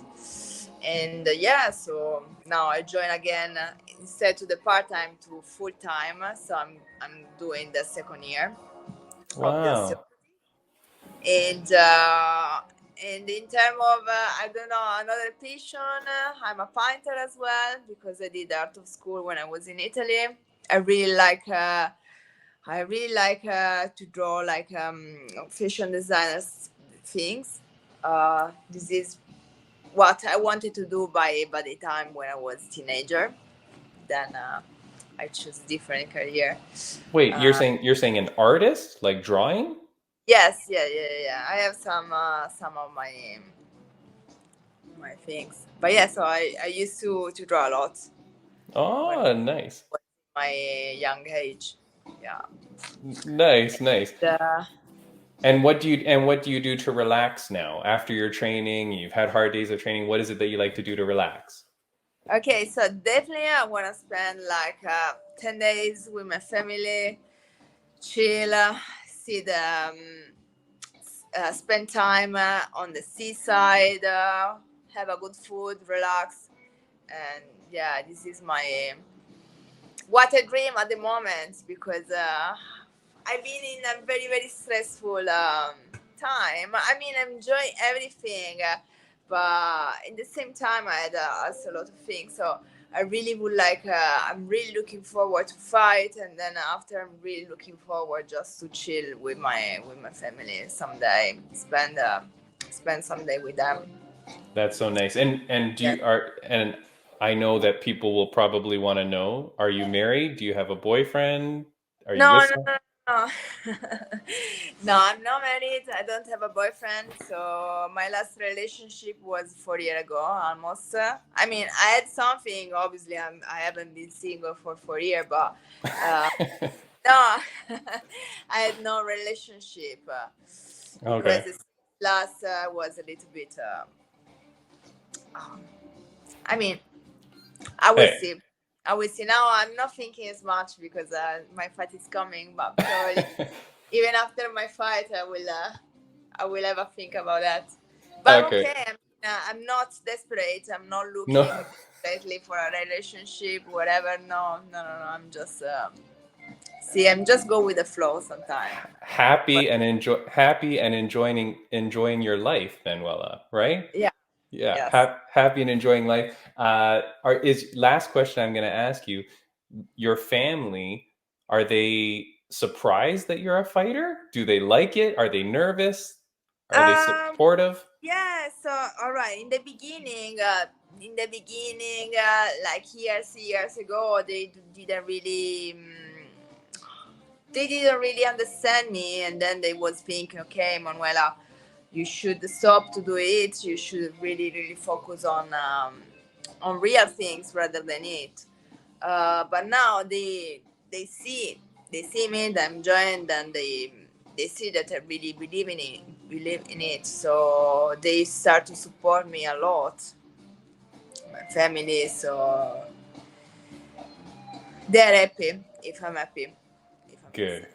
And yeah, so now I join again, instead to the part time to full time. So I'm doing the second year of the Wow. and in terms of I don't know, another passion, I'm a painter as well, because I did art of school when I was in Italy. I really like to draw like fashion designers things. This is what I wanted to do by the time when I was teenager. Then I chose different career. Wait, you're Uh, saying an artist, like drawing? yes, yeah. I have some of my things, but yeah. So I used to draw a lot when Oh, nice. was my young age. Yeah. Nice, nice. Uh, And what do you do to relax now after your training? You've had hard days of training. What is it that you like to do to relax? Okay, so definitely I want to spend like 10 days with my family, chill, see the spend time on the seaside, have a good food, relax, and yeah, this is my what I dream at the moment because I've been in a very stressful time. I mean, I enjoy everything, but in the same time, I had also a lot of things. So I really would like. I'm really looking forward to fight, and then after, I'm really looking forward just to chill with my family someday. Spend some day with them. That's so nice. And Yeah. I know that people will probably want to know, are you married? Do you have a boyfriend? Are you No, with no, someone? no, no. No, I'm not married. I don't have a boyfriend. So my last relationship was 4 years ago, almost. I mean, I had something. Obviously, I haven't been single for 4 years, but uh, no, I had no relationship because Okay. this last was a little bit. Um, I mean, I will Hey. see. I will see. Now I'm not thinking as much because my fight is coming, but probably even after my fight, I will ever think about that. But I'm Okay. okay. I mean, I'm not desperate. I'm not No. looking desperately for a relationship, whatever. No, no, no, no. I'm just see. I'm just go with the flow sometimes. But Happy and enjoying your life, Manuela, right? yeah, Yeah, yes. happy and enjoying life. Is last question I'm going to ask you. Your family, are they surprised that you're a fighter? Do they like it? Are they nervous? Are they Um. supportive? Yeah. So all right. In the beginning, like years ago, didn't really. They didn't really understand me, and then they was thinking, okay, Manuela, you should stop to do it. You should really focus on real things rather than it. But now they see me that I'm joined, and they see that I really believe in it. So they start to support me a lot, my family. So they're happy if I'm happy. If I'm Good.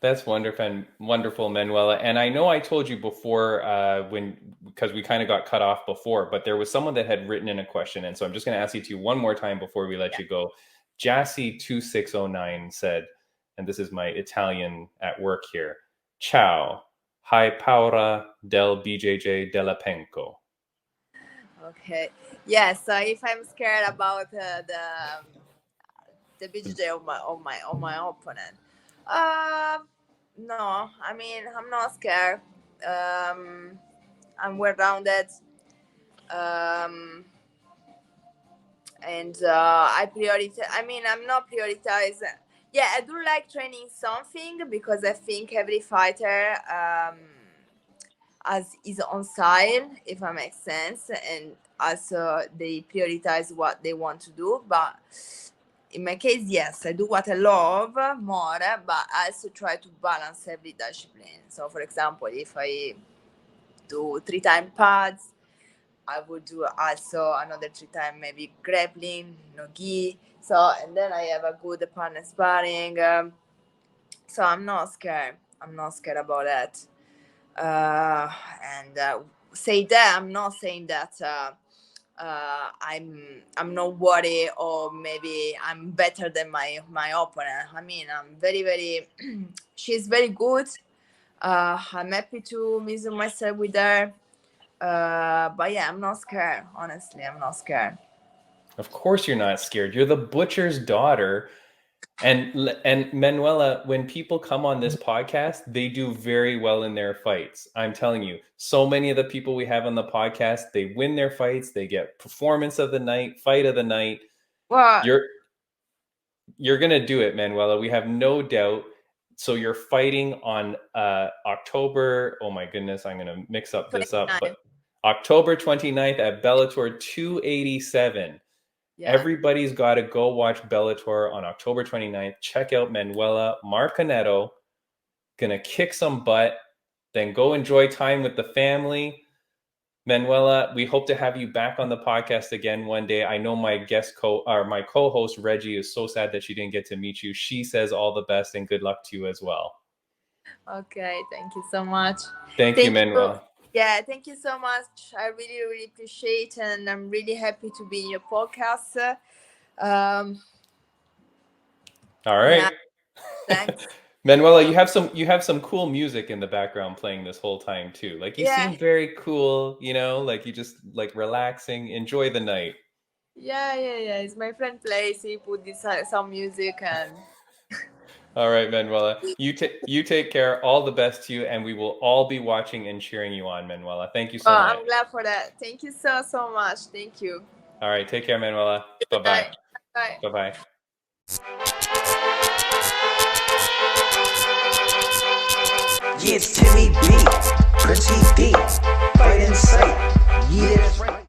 That's wonderful, Manuela. And I know I told you before when because we kind of got cut off before, but there was someone that had written in a question, and so I'm just going to ask you to one more time before we let yeah. you go. Jassy2609 said, and this is my Italian at work here. Ciao, hai paura del BJJ della Penco. Okay. Yeah. So if I'm scared about the BJJ of my opponent, um, no. I mean, I'm not scared. Um, I'm well rounded. Um, and I prioritize. I mean, I'm not prioritize. Yeah, I do like training something because I think every fighter has his own style, if that makes sense, and also they prioritize what they want to do. But in my case, yes, I do what I love more, but I also try to balance every discipline. So, for example, if I do 3 time pads, I would do also another 3 time maybe grappling, no gi. So, and then I have a good partner sparring. So I'm not scared. I'm not scared about that. Uh, and say that I'm not saying that I'm not worried or maybe I'm better than my opponent. I mean, I'm very she's very good. I'm happy to measure myself with her. But yeah, I'm not scared. Honestly, I'm not scared. Of course, you're not scared. You're the butcher's daughter. And Manuela, when people come on this podcast, they do very well in their fights. I'm telling you, so many of the people we have on the podcast, they win their fights, they get performance of the night, fight of the night. Well, You're you're gonna do it, Manuela. We have no doubt. So you're fighting on October. Oh my goodness, I'm gonna mix up this up, 29. but October 29th at Bellator 287. Yeah. Everybody's got to go watch Bellator on October 29th. Check out Manuela Marconetto. Gonna kick some butt. then go enjoy time with the family. Manuela, we hope to have you back on the podcast again one day. I know my my co-host Reggie is so sad that she didn't get to meet you. She says all the best and good luck to you as well. Okay, thank you so much. Thank you, Manuela. Yeah, thank you so much. I really, really appreciate, and I'm really happy to be in your podcast. All right. Yeah, thanks. Manuela, you have some cool music in the background playing this whole time too. Like you seem very cool, you know, like you just like relaxing, enjoy the night. Yeah. It's my friend plays. He put this some music and. All right, Manuela. You take care. All the best to you, and we will all be watching and cheering you on, Manuela. Thank you so much. I'm glad for that. Thank you so much. Thank you. All right, take care, Manuela. Bye-bye. Bye. Bye-bye. Yeah, it's Timmy B, Pretty D, fight in sight. Yeah, that's right.